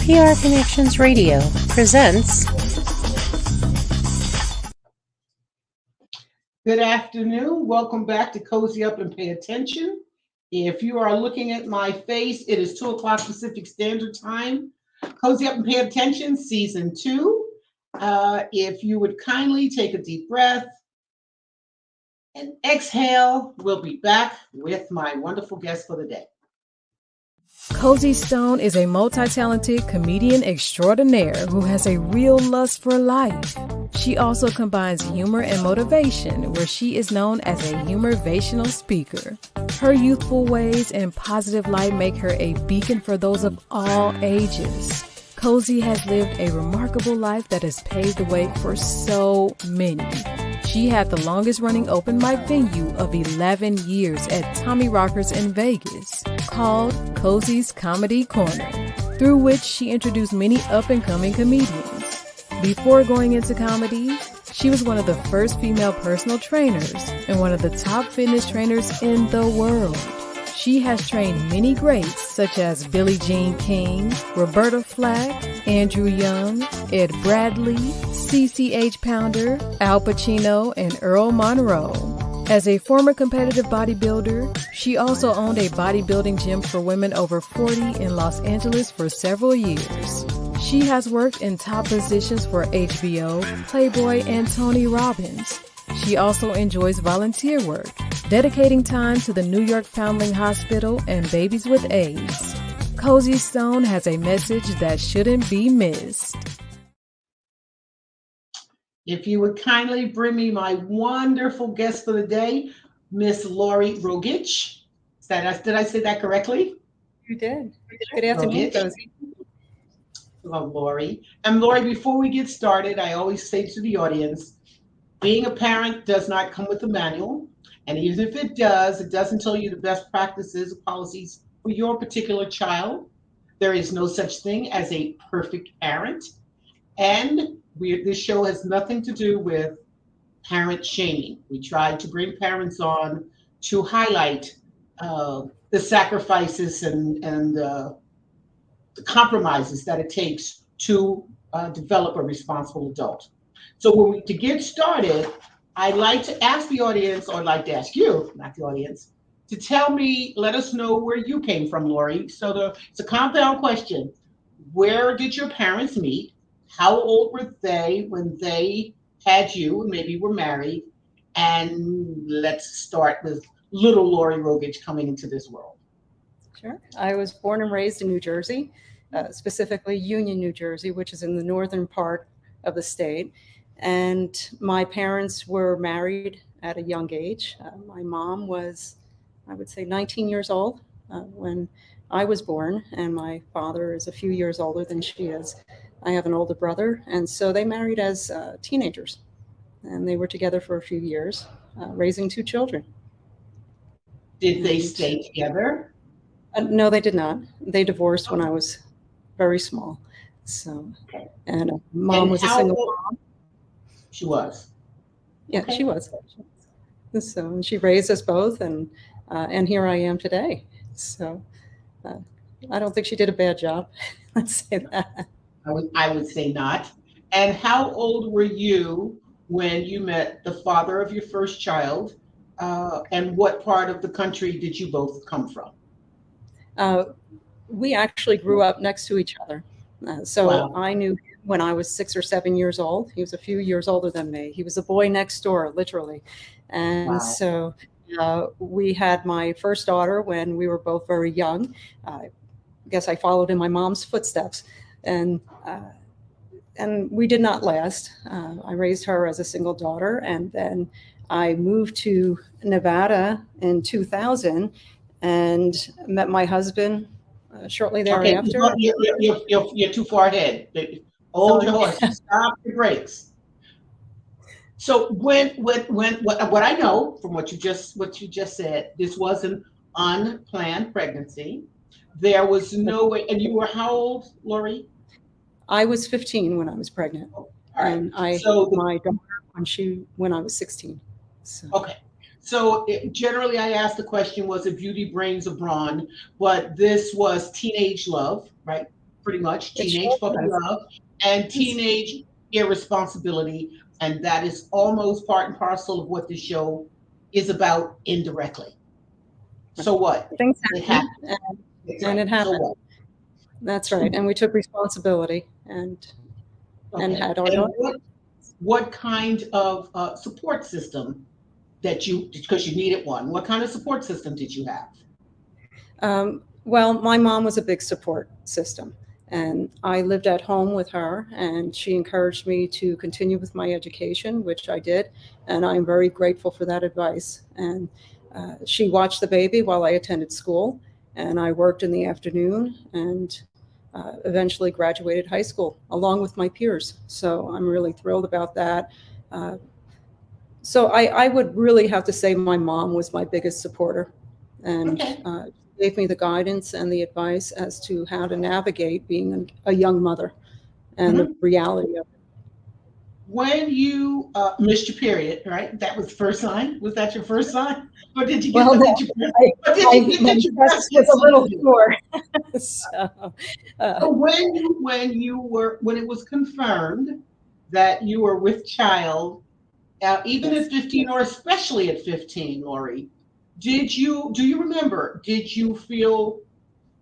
PR Connections Radio presents. Good afternoon. Welcome back to Cozy Up and Pay Attention. If you are looking at my face, it is 2 o'clock Pacific Standard Time. Cozy Up and Pay Attention, Season 2. If you would kindly take a deep breath and exhale, we'll be back with my wonderful guest for the day. Cozy Stone is a multi-talented comedian extraordinaire who has a real lust for life. She also combines humor and motivation, where she is known as a humorvational speaker. Her youthful ways and positive light make her a beacon for those of all ages. Cozy has lived a remarkable life that has paved the way for so many. She had the longest running open mic venue of 11 years at Tommy Rockers in Vegas, called Cozy's Comedy Corner, through which she introduced many up-and-coming comedians. Before going into comedy, she was one of the first female personal trainers and one of the top fitness trainers in the world. She has trained many greats such as Billie Jean King, Roberta Flack, Andrew Young, Ed Bradley, CCH Pounder, Al Pacino, and Earl Monroe. As a former competitive bodybuilder, she also owned a bodybuilding gym for women over 40 in Los Angeles for several years. She has worked in top positions for HBO, Playboy, and Tony Robbins. She also enjoys volunteer work, dedicating time to the New York Foundling Hospital and babies with AIDS. Cozy Stone has a message that shouldn't be missed. If you would kindly bring me my wonderful guest for the day, Miss Lori Rogich. Did I say that correctly? You did. Good afternoon, Cozy. Hello, Lori. And Lori, before we get started, I always say to the audience, being a parent does not come with a manual. And even if it doesn't tell you the best practices or policies for your particular child. There is no such thing as a perfect parent. And this show has nothing to do with parent shaming. We try to bring parents on to highlight the sacrifices and the compromises that it takes to develop a responsible adult. So to get started, I'd like to ask the audience, or I'd like to ask you, not the audience, to let us know where you came from, Lori. So it's a compound question. Where did your parents meet? How old were they when they had you and maybe were married? And let's start with little Lori Rogich coming into this world. Sure. I was born and raised in New Jersey, specifically Union, New Jersey, which is in the northern part of the state. And my parents were married at a young age. My mom was, I would say, 19 years old when I was born, and my father is a few years older than she is. I have an older brother, and so they married as teenagers, and they were together for a few years, raising 2 children. Did they stay together? No, they did not. They divorced when I was very small. So, and mom was a single mom. She was. Yeah, okay. She was. So and she raised us both, and here I am today. So I don't think she did a bad job. Let's say that. I would say not. And how old were you when you met the father of your first child? And what part of the country did you both come from? We actually grew up next to each other. So wow. I knew him when I was 6 or 7 years old. He was a few years older than me. He was the boy next door, literally. And wow. So we had my first daughter when we were both very young. I guess I followed in my mom's footsteps. And we did not last. I raised her as a single daughter. And then I moved to Nevada in 2000 and met my husband shortly thereafter. Okay, you're too far ahead. Hold your horses. Stop the brakes. So when what I know from what you just said, this was an unplanned pregnancy. There was no way. And you were how old, Lori? I was 15 when I was pregnant, and I had my daughter when I was 16. So. Okay. So generally, I asked the question, was it beauty, brains, or brawn? But this was teenage love, right? pretty much. It Teenage sure puppy does. love and teenage irresponsibility. And that is almost part and parcel of what the show is about indirectly. So what? Things It happen, happened. That's and right. it So happened. what? That's right. And we took responsibility and Okay. had our And daughter. what kind of support system that you, because you needed one, what kind of support system did you have? Well, my mom was a big support system, and I lived at home with her, and she encouraged me to continue with my education, which I did, and I'm very grateful for that advice. And she watched the baby while I attended school, and I worked in the afternoon, and eventually graduated high school along with my peers. So I'm really thrilled about that. Uh, so I would really have to say my mom was my biggest supporter, and Okay. gave me the guidance and the advice as to how to navigate being a young mother and the Mhm. reality of it. When you missed your period, right? That was the first sign. Was that your first sign, or did you get? Well, Or no, did you? Or did you? my Did your chest breast was get a little something to do? sore. So, uh, So when it was confirmed that you were with child, even yes. at 15 or especially at 15, Lori, do you remember? Did you feel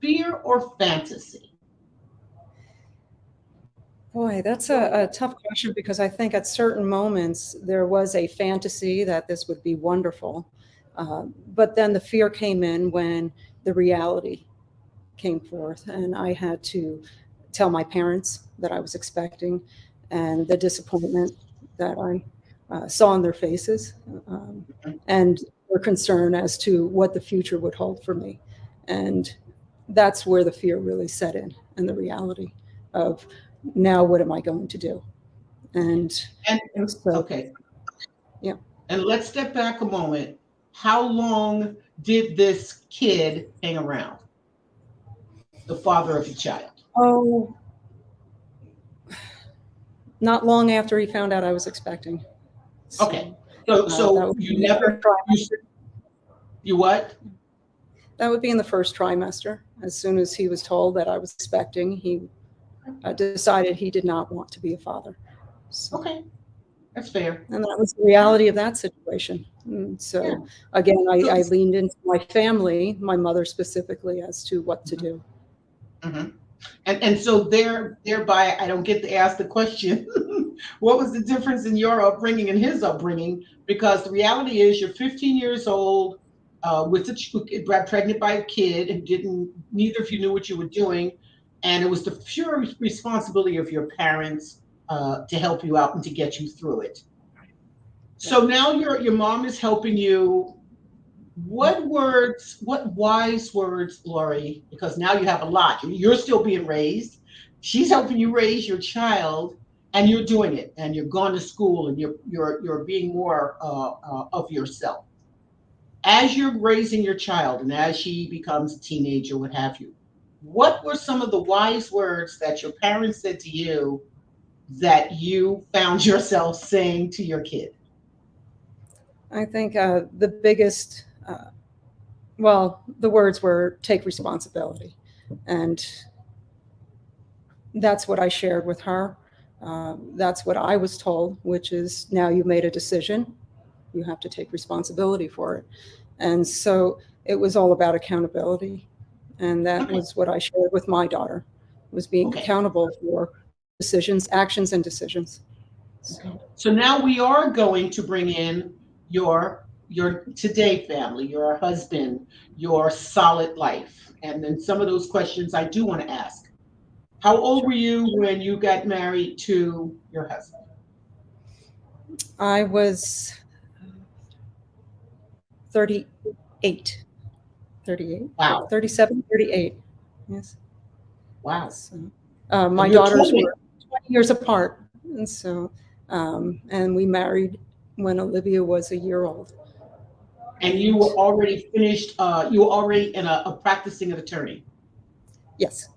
fear or fantasy? Boy, that's a tough question because I think at certain moments there was a fantasy that this would be wonderful. But then the fear came in when the reality came forth, and I had to tell my parents that I was expecting, and the disappointment that I saw on their faces, and their concern as to what the future would hold for me. And that's where the fear really set in, and the reality of now what am I going to do? And And so, okay, yeah. and let's step back a moment. How long did this kid hang around? The father of your child. Oh, not long after he found out I was expecting. Okay. So that So would be you in the first never you trimester. you what? That would be in the first trimester. As soon as he was told that I was expecting, he decided he did not want to be a father. So, Okay, that's fair. and that was the reality of that situation. And Yeah. so again, So I leaned into my family, my mother specifically, as to what to do. mhm. And so thereby I don't get to ask the question, what was the difference in your upbringing and his upbringing? Because the reality is you're 15 years old with pregnant by a kid and didn't neither of you knew what you were doing, and it was the pure responsibility of your parents to help you out and to get you through it. Yeah. So now your mom is helping you. What wise words, Lori, because now you have a lot. You're still being raised. She's helping you raise your child, and you're doing it, and you're going to school, and you're being more of yourself. As you're raising your child, and as she becomes a teenager, what have you, what were some of the wise words that your parents said to you that you found yourself saying to your kid? I think the biggest, well, the words were take responsibility. And that's what I shared with her. That's what I was told, which is now you made a decision. You have to take responsibility for it. And so it was all about accountability. And that Okay, was what I shared with my daughter, was being okay. accountable for decisions, actions, and decisions. Okay. So, So now we are going to bring in your today family, your husband, your solid life. And then some of those questions I do want to ask. How old were sure. you when you got married to your husband? I was 38, 38, Wow. 37, 38. Yes. Wow. So, And my you're daughters 20. were 20 years apart. And so, and we married when Olivia was a year old. And you And were already finished, you were already in a practicing attorney. yes,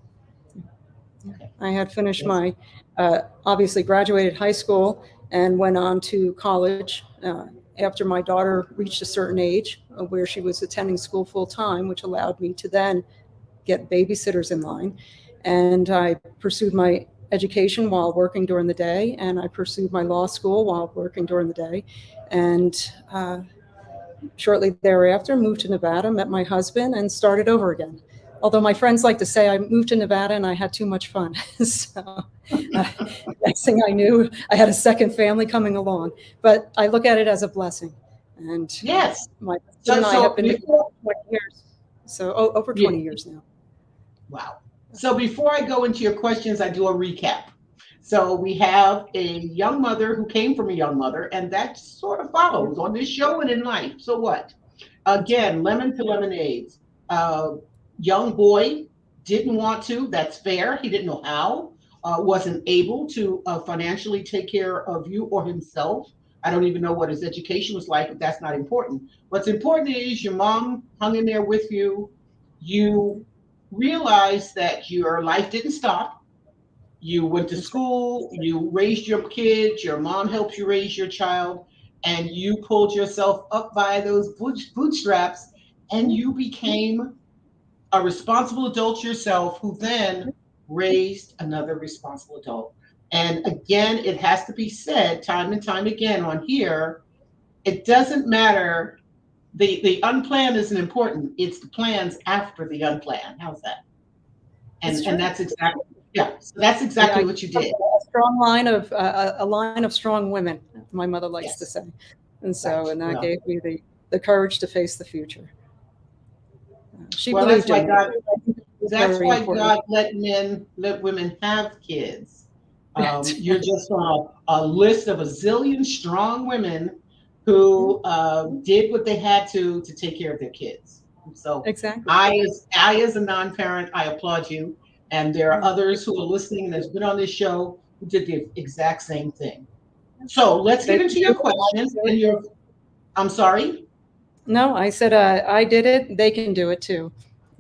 Okay. I had finished Yes. my, obviously graduated high school and went on to college after my daughter reached a certain age where she was attending school full time, which allowed me to then get babysitters in line. And I pursued my education while working during the day, and I pursued my law school while working during the day. And shortly thereafter, moved to Nevada, met my husband, and started over again. Although my friends like to say I moved to Nevada and I had too much fun. So next thing I knew, I had a second family coming along. But I look at it as a blessing. And yes, my husband and I have been together for 20 years. So over 20 years now. Wow. So before I go into your questions, I do a recap. So we have a young mother who came from a young mother, and that sort of follows on this show and in life. So what? Again, lemon to lemonades. Young boy didn't want to. That's fair. He didn't know how. Wasn't able to financially take care of you or himself. I don't even know what his education was like, but that's not important. What's important is your mom hung in there with you. You realized that your life didn't stop. You went to school, you raised your kids, your mom helped you raise your child, and you pulled yourself up by those bootstraps, and you became a responsible adult yourself who then raised another responsible adult. And again, it has to be said time and time again on here, it doesn't matter. The unplanned isn't important. It's the plans after the unplanned. How's that? And that's exactly, yeah. So that's exactly what you did. A strong line of a line of strong women, my mother likes to say, and so right. And that gave me the courage to face the future. She believed in me. That's why God let women have kids. You're just on a list of a zillion strong women who did what they had to take care of their kids. So exactly. I as a non-parent, I applaud you. And there are others who are listening and has been on this show who did the exact same thing. So let's get into your questions. And I'm sorry? No, I said I did it. They can do it too.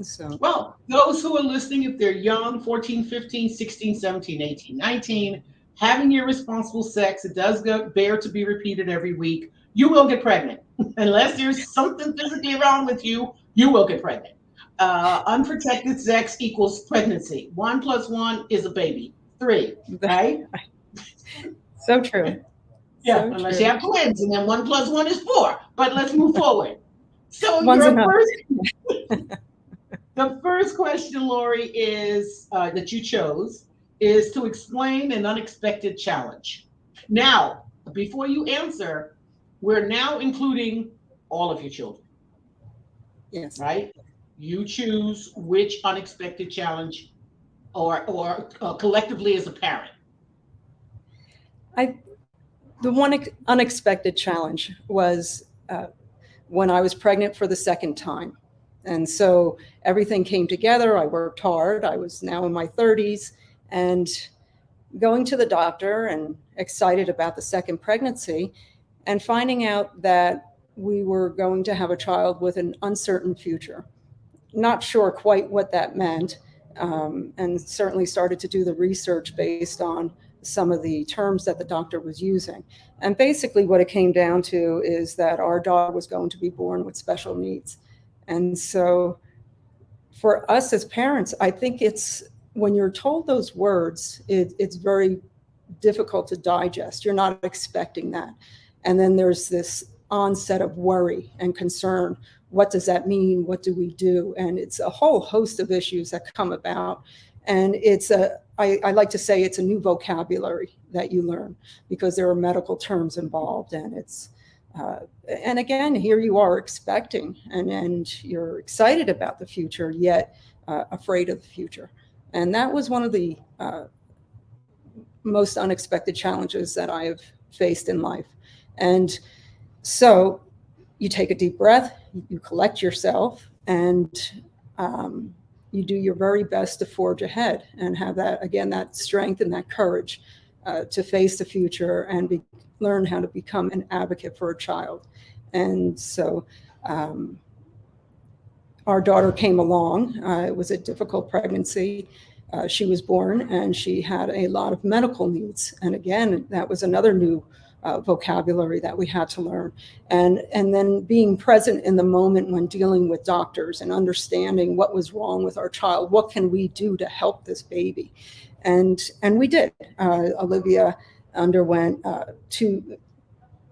So. Well, those who are listening, if they're young, 14, 15, 16, 17, 18, 19, having irresponsible sex, it does bear to be repeated every week. You will get pregnant. Unless there's something physically wrong with you, you will get pregnant. Unprotected sex equals pregnancy. 1 + 1 is a baby. 3, right? So true. Yeah, so unless you have twins, and then 1 + 1 is 4. But let's move forward. So the first question, Lori, is that you chose is to explain an unexpected challenge. Now, before you answer, we're now including all of your children. Yes. Right? You choose which unexpected challenge or collectively as a parent. The one unexpected challenge was when I was pregnant for the second time. And so everything came together. I worked hard. I was now in my 30s and going to the doctor and excited about the second pregnancy and finding out that we were going to have a child with an uncertain future. Not sure quite what that meant, and certainly started to do the research based on some of the terms that the doctor was using. And basically what it came down to is that our daughter was going to be born with special needs. And so for us as parents, I think it's when you're told those words, it's very difficult to digest. You're not expecting that. And then there's this onset of worry and concern. What does that mean? What do we do? And it's a whole host of issues that come about. And I like to say it's a new vocabulary that you learn because there are medical terms involved. And and again, here you are expecting and you're excited about the future, yet afraid of the future. And that was one of the most unexpected challenges that I have faced in life. And so you take a deep breath, you collect yourself, and you do your very best to forge ahead and have that, again, that strength and that courage to face the future and learn how to become an advocate for a child. And so our daughter came along. It was a difficult pregnancy. She was born and she had a lot of medical needs. And again, that was another new vocabulary that we had to learn. And then being present in the moment when dealing with doctors and understanding what was wrong with our child. What can we do to help this baby? And we did. Olivia underwent to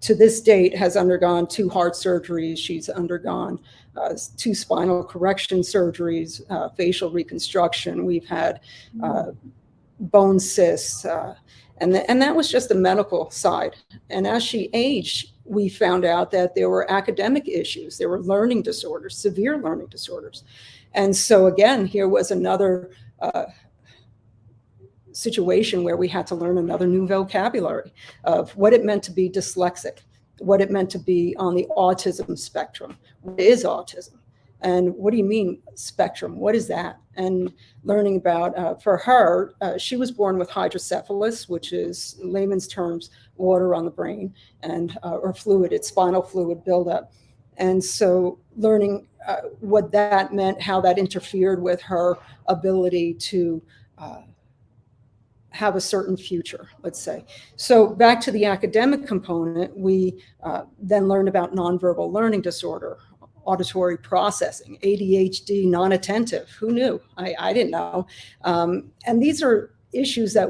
this date has undergone 2 heart surgeries. She's undergone 2 spinal correction surgeries, facial reconstruction. We've had bone cysts, and that was just the medical side. And as she aged, we found out that there were academic issues. There were learning disorders, severe learning disorders. And so again, here was another situation where we had to learn another new vocabulary of what it meant to be dyslexic, what it meant to be on the autism spectrum. What is autism? And what do you mean spectrum? What is that? And learning about, for her, she was born with hydrocephalus, which is, in layman's terms, water on the brain, and or fluid, it's spinal fluid buildup. And so learning what that meant, how that interfered with her ability to have a certain future, let's say. So back to the academic component, we then learned about nonverbal learning disorder, auditory processing, ADHD, non-attentive. Who knew? I didn't know. And these are issues that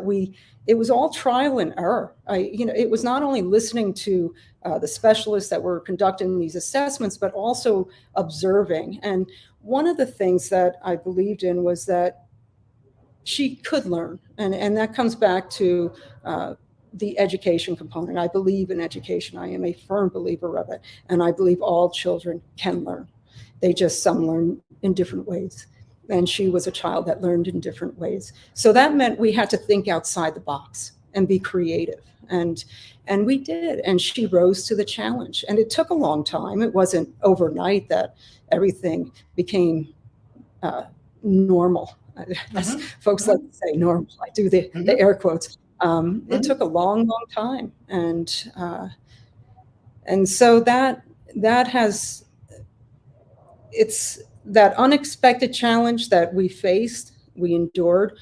it was all trial and error. It was not only listening to the specialists that were conducting these assessments, but also observing. And one of the things that I believed in was that she could learn. And that comes back to the education component. I believe in education. I am a firm believer of it. And I believe all children can learn. Some learn in different ways. And she was a child that learned in different ways. So that meant we had to think outside the box and be creative. And we did. And she rose to the challenge. And it took a long time. It wasn't overnight that everything became normal. Folks like to say normal. I do the air quotes. It took a long, long time, and so that has, it's that unexpected challenge that we faced, we endured.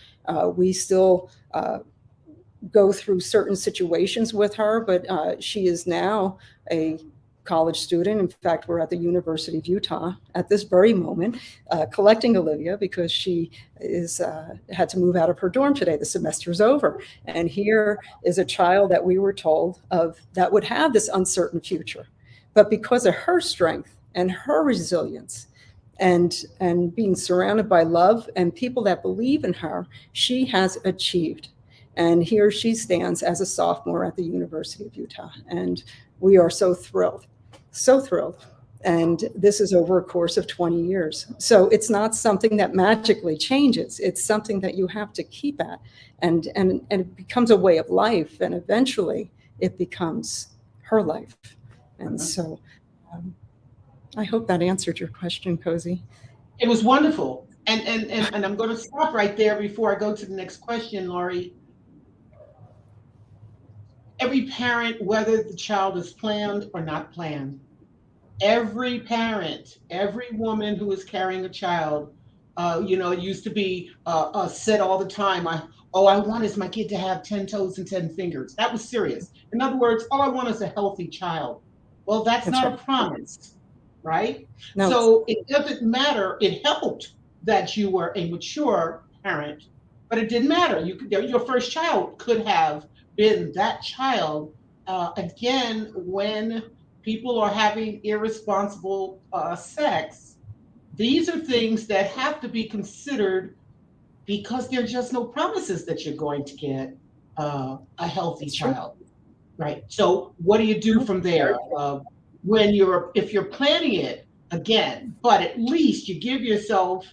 We still go through certain situations with her, but she is now a college student. In fact, we're at the University of Utah at this very moment, collecting Olivia because she had to move out of her dorm today. The semester is over. And here is a child that we were told of that would have this uncertain future. But because of her strength and her resilience and being surrounded by love and people that believe in her, she has achieved. And here she stands as a sophomore at the University of Utah. And we are so thrilled. So thrilled. And this is over a course of 20 years. So it's not something that magically changes. It's something that you have to keep at. And it becomes a way of life. And eventually it becomes her life. And so I hope that answered your question, Cozy. It was wonderful. And I'm going to stop right there before I go to the next question, Laurie. Every parent, whether the child is planned or not planned, every parent, every woman who is carrying a child, it used to be said all the time, all I want is my kid to have 10 toes and 10 fingers. That was serious. In other words, all I want is a healthy child. Well, that's not right. A promise, right? No. So it doesn't matter. It helped that you were a mature parent, but it didn't matter. Your first child could have been that child. Again, when people are having irresponsible sex, these are things that have to be considered because there are just no promises that you're going to get a healthy child, right? So what do you do from there? If you're planning it, again, but at least you give yourself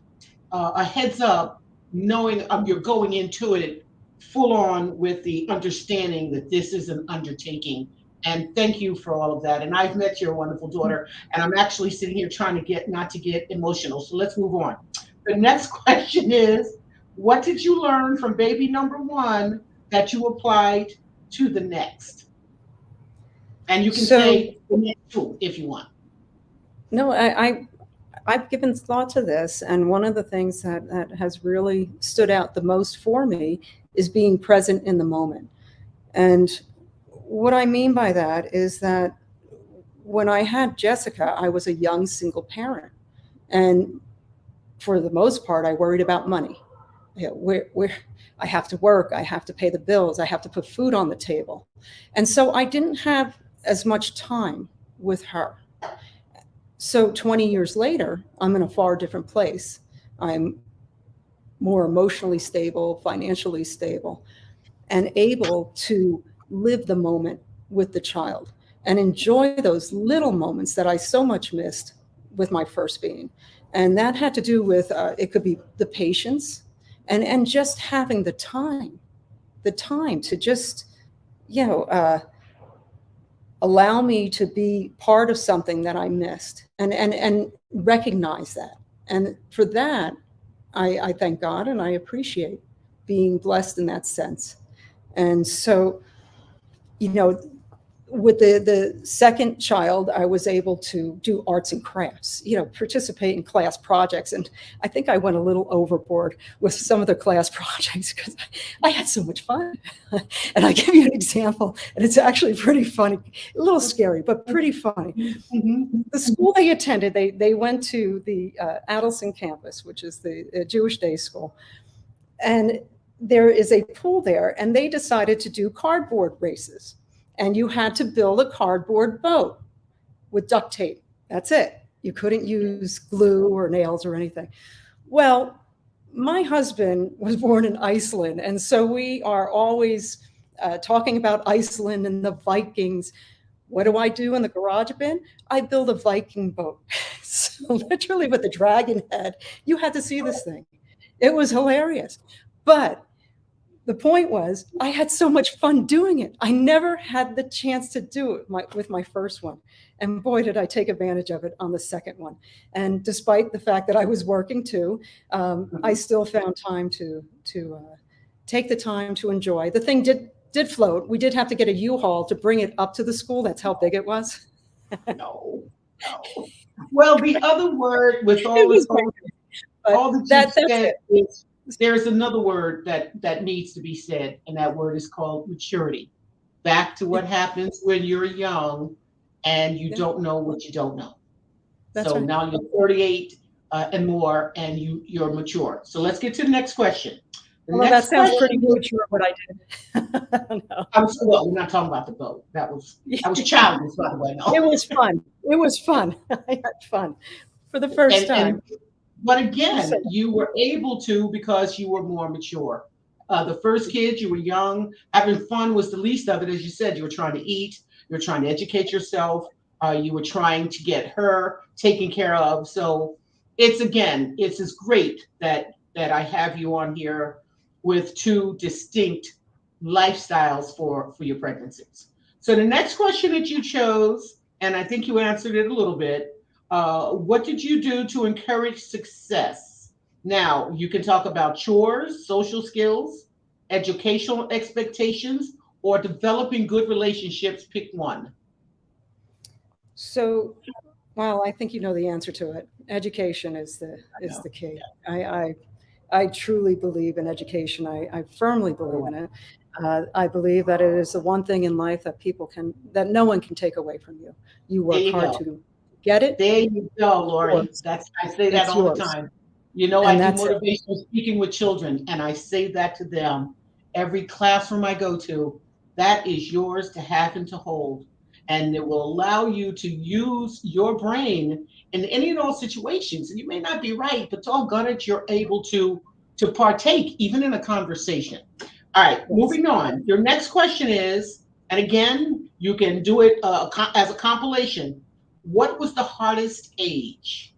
a heads up, knowing you're going into it full on with the understanding that this is an undertaking. And thank you for all of that. And I've met your wonderful daughter, and I'm actually sitting here trying to not to get emotional. So let's move on. The next question is, what did you learn from baby number one that you applied to the next? And you can say the next two if you want. No, I've given thought to this, and one of the things that has really stood out the most for me is being present in the moment. And what I mean by that is that when I had Jessica, I was a young single parent. And for the most part, I worried about money. Where I have to work, I have to pay the bills, I have to put food on the table. And so I didn't have as much time with her. So 20 years later, I'm in a far different place. I'm more emotionally stable, financially stable, and able to live the moment with the child and enjoy those little moments that I so much missed with my first being. And that had to do with, it could be the patience and just having the time to just, you know, allow me to be part of something that I missed and recognize that. And for that, I thank God and I appreciate being blessed in that sense. And so, you know, with the second child, I was able to do arts and crafts, you know, participate in class projects. And I think I went a little overboard with some of the class projects because I had so much fun. And I give you an example, and it's actually pretty funny, a little scary, but pretty funny. Mm-hmm. The school they attended, they went to the Adelson campus, which is the Jewish day school. And there is a pool there, and they decided to do cardboard races. And you had to build a cardboard boat with duct tape. That's it. You couldn't use glue or nails or anything. Well, my husband was born in Iceland, and so we are always talking about Iceland and the Vikings. What do I do in the garage bin? I build a Viking boat. So literally with the dragon head, you had to see this thing. It was hilarious. But the point was, I had so much fun doing it. I never had the chance to do it with my first one. And boy, did I take advantage of it on the second one. And despite the fact that I was working too, I still found time to take the time to enjoy. The thing did float. We did have to get a U-Haul to bring it up to the school. That's how big it was. No. Well, the other word with all that you said is, there's another word that needs to be said, and that word is called maturity. Back to what happens when you're young and you don't know what you don't know. That's right. Now you're 38 and more, and you're mature. So let's get to the next question. That sounds pretty mature, what I did. No. Well, we're not talking about the boat. I was childish, by the way. No. It was fun. It was fun. I had fun for the first time. But again, you were able to because you were more mature. The first kid, you were young. Having fun was the least of it. As you said, you were trying to eat. You were trying to educate yourself. You were trying to get her taken care of. So it's just great that I have you on here with two distinct lifestyles for your pregnancies. So the next question that you chose, and I think you answered it a little bit, what did you do to encourage success? Now, you can talk about chores, social skills, educational expectations, or developing good relationships. Pick one. So, well, I think you know the answer to it. Education is the key. Yeah. I truly believe in education. I firmly believe in it. I believe that it is the one thing in life that no one can take away from you. You work hard to get it. There you go, Lori. I say that all the time. You know, I do motivational speaking with children, and I say that to them. Every classroom I go to, that is yours to have and to hold. And it will allow you to use your brain in any and all situations. And you may not be right, but doggone it, you're able to partake even in a conversation. All right, moving on. Your next question is, and again, you can do it as a compilation. What was the hardest age?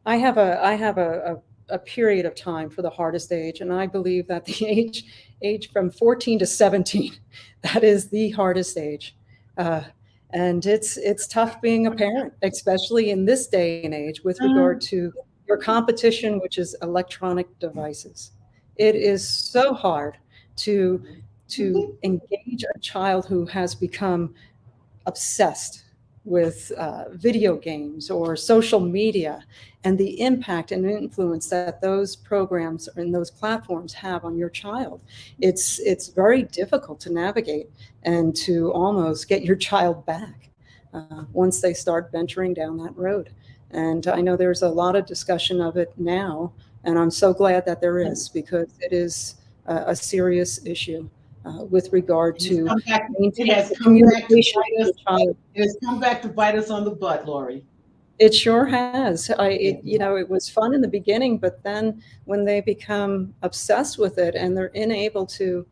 I have a period of time for the hardest age, and I believe that the age from 14 to 17, that is the hardest age. And it's tough being a parent, especially in this day and age with regard to your competition, which is electronic devices. It is so hard to engage a child who has become obsessed with video games or social media, and the impact and influence that those programs and those platforms have on your child. It's very difficult to navigate and to almost get your child back once they start venturing down that road. And I know there's a lot of discussion of it now, and I'm so glad that there is, because it is a serious issue with regard to it communication with the child. It has come back to bite us on the butt, Lori. It sure has. It was fun in the beginning, but then when they become obsessed with it and they're unable to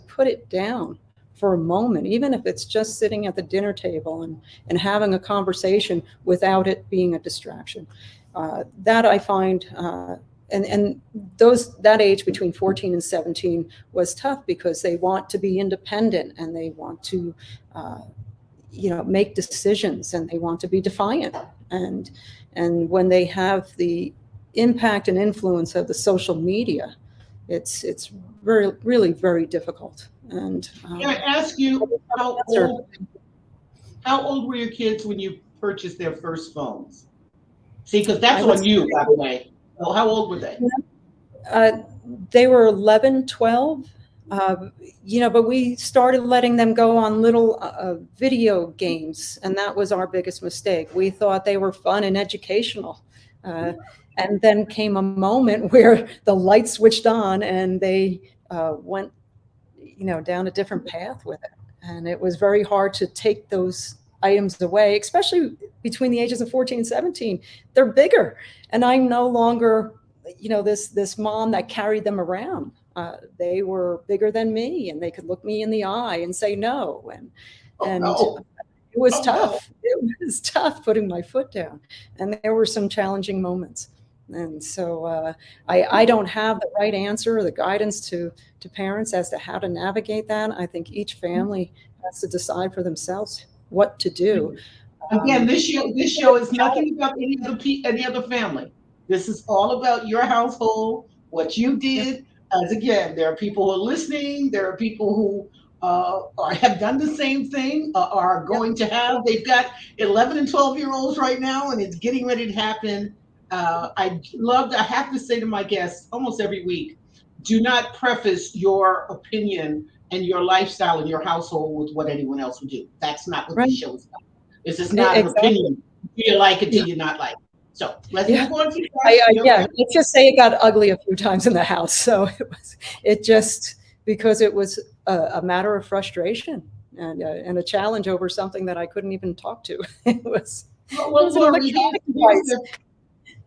put it down for a moment, even if it's just sitting at the dinner table and having a conversation without it being a distraction, that I find, and that age between 14 and 17 was tough, because they want to be independent and they want to make decisions, and they want to be defiant. And when they have the impact and influence of the social media, it's really very difficult. And can I ask you, how old were your kids when you purchased their first phones? See, because that's on you, by the way. So how old were they? They were 11, 12. But we started letting them go on little video games, and that was our biggest mistake. We thought they were fun and educational. And then came a moment where the light switched on and they went, down a different path with it. And it was very hard to take those items away, especially between the ages of 14 and 17. They're bigger. And I'm no longer, this mom that carried them around. They were bigger than me, and they could look me in the eye and say no. And it was tough. It was tough putting my foot down. And there were some challenging moments. And so I don't have the right answer or the guidance to parents as to how to navigate that. I think each family has to decide for themselves what to do. Again, this show is nothing about any other family. This is all about your household, what you did. As again, there are people who are listening. There are people who have done the same thing, are going to have. They've got 11 and 12-year-olds right now, and it's getting ready to happen. I have to say to my guests almost every week, do not preface your opinion and your lifestyle and your household with what anyone else would do. That's not what this show is about. This is not an opinion. Do you like it? Do you not like it? So let's move on to let's just say it got ugly a few times in the house. So because it was a matter of frustration and a challenge over something that I couldn't even talk to. It was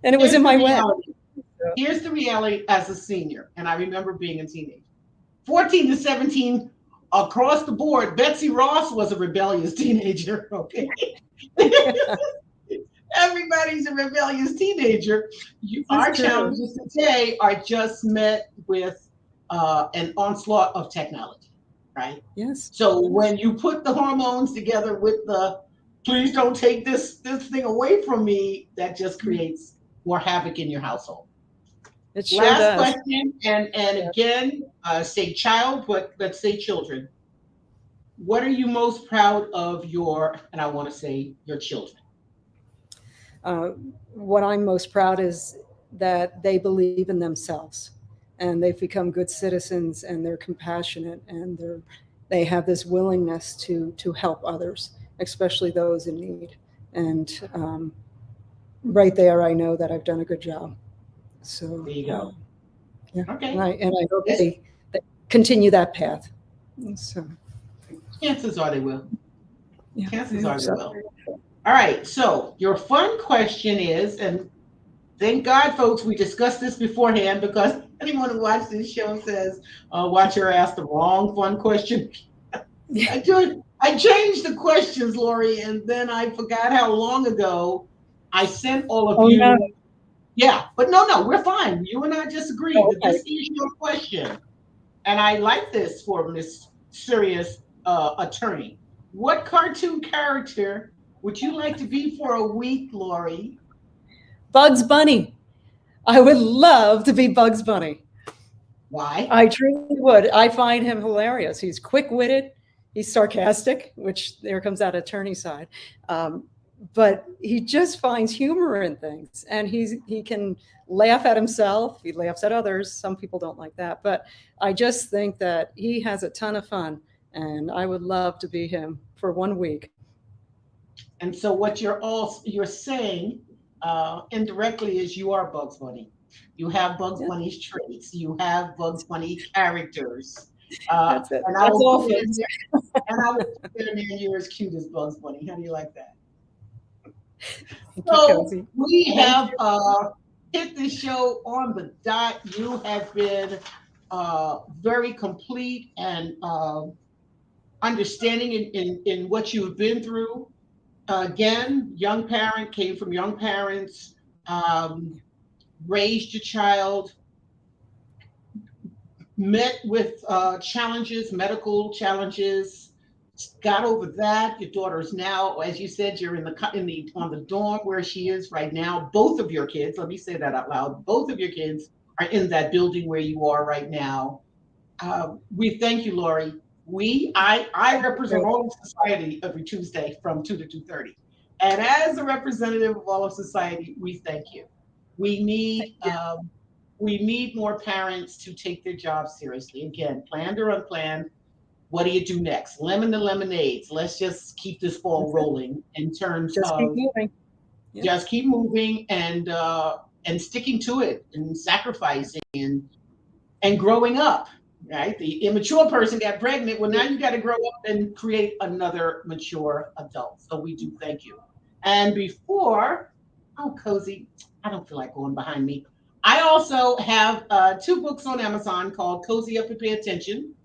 and it was in my way. Here's the reality as a senior, and I remember being a teenager. 14 to 17, across the board, Betsy Ross was a rebellious teenager, okay? Everybody's a rebellious teenager. Our challenges today are just met with an onslaught of technology, right? Yes. So when you put the hormones together with the please don't take this thing away from me, that just creates more havoc in your household. It sure Last does. question, and again, say child, but let's say children. What are you most proud of and I want to say your children? What I'm most proud is that they believe in themselves, and they've become good citizens, and they're compassionate, and they have this willingness to help others, especially those in need. And right there, I know that I've done a good job. So there you go. Okay. And I hope they continue that path. So chances are they will. Yeah, chances are they will. All right. So your fun question is, and thank God, folks, we discussed this beforehand, because anyone who watches this show says, watch her ask the wrong fun question. I changed the questions, Lori, and then I forgot how long ago I sent all of you. No. Yeah, but no, we're fine. You and I just agreed that this is your question. And I like this for this serious attorney. What cartoon character would you like to be for a week, Lori? Bugs Bunny. I would love to be Bugs Bunny. Why? I truly would. I find him hilarious. He's quick-witted. he's sarcastic, which there comes that attorney side. But he just finds humor in things, and he can laugh at himself. He laughs at others. Some people don't like that, but I just think that he has a ton of fun, and I would love to be him for 1 week. And so what you're saying indirectly is you are Bugs Bunny. You have Bugs Bunny's traits. You have Bugs Bunny characters. That's it. And That's all. And I will put there, and you're as cute as Bugs Bunny. How do you like that? So we have hit this show on the dot. You have been very complete and understanding in what you've been through. Again, young parent, came from young parents, raised your child, met with challenges, medical challenges, got over that. Your daughter's now, as you said, you're on the dorm where she is right now. Both of your kids, let me say that out loud, both of your kids are in that building where you are right now. We thank you, Lori. I represent all of society every Tuesday from 2 to 2:30. And as a representative of all of society, we thank you. We need more parents to take their jobs seriously. Again, planned or unplanned, what do you do next? Lemon to lemonades. Let's just keep this ball rolling in terms of keep moving. Yeah. Just keep moving and sticking to it and sacrificing and growing up. Right? The immature person got pregnant. Well, now you got to grow up and create another mature adult. So we do thank you. And before, Cozy, I don't feel like going behind me. I also have 2 books on Amazon called Cozy Up and Pay Attention.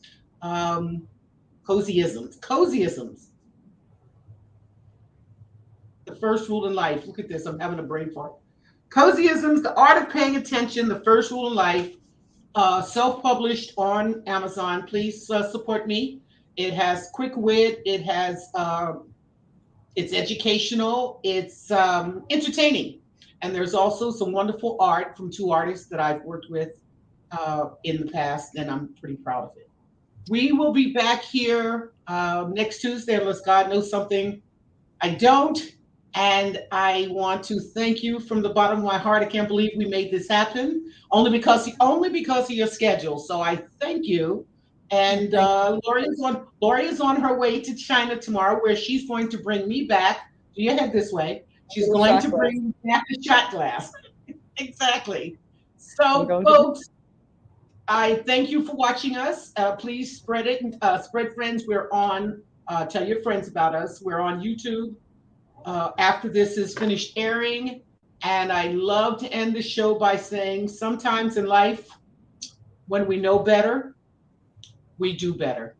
Cozyisms. The first rule in life. Look at this. I'm having a brain fart. Cozyisms, the art of paying attention, the first rule in life. Self-published on Amazon. Please support me. It has quick wit. It has it's educational. It's entertaining, and there's also some wonderful art from 2 artists that I've worked with in the past, and I'm pretty proud of it. We will be back here next Tuesday, unless God knows something I don't. And I want to thank you from the bottom of my heart. I can't believe we made this happen, only because of your schedule. So I thank you. And Lori is on her way to China tomorrow, where she's going to bring me back. Do you head this way? She's going to bring me back the shot glass. Exactly. So, folks, I thank you for watching us. Please spread it. Spread friends. We're on. Tell your friends about us. We're on YouTube. After this is finished airing. And I love to end the show by saying, sometimes in life, when we know better, we do better.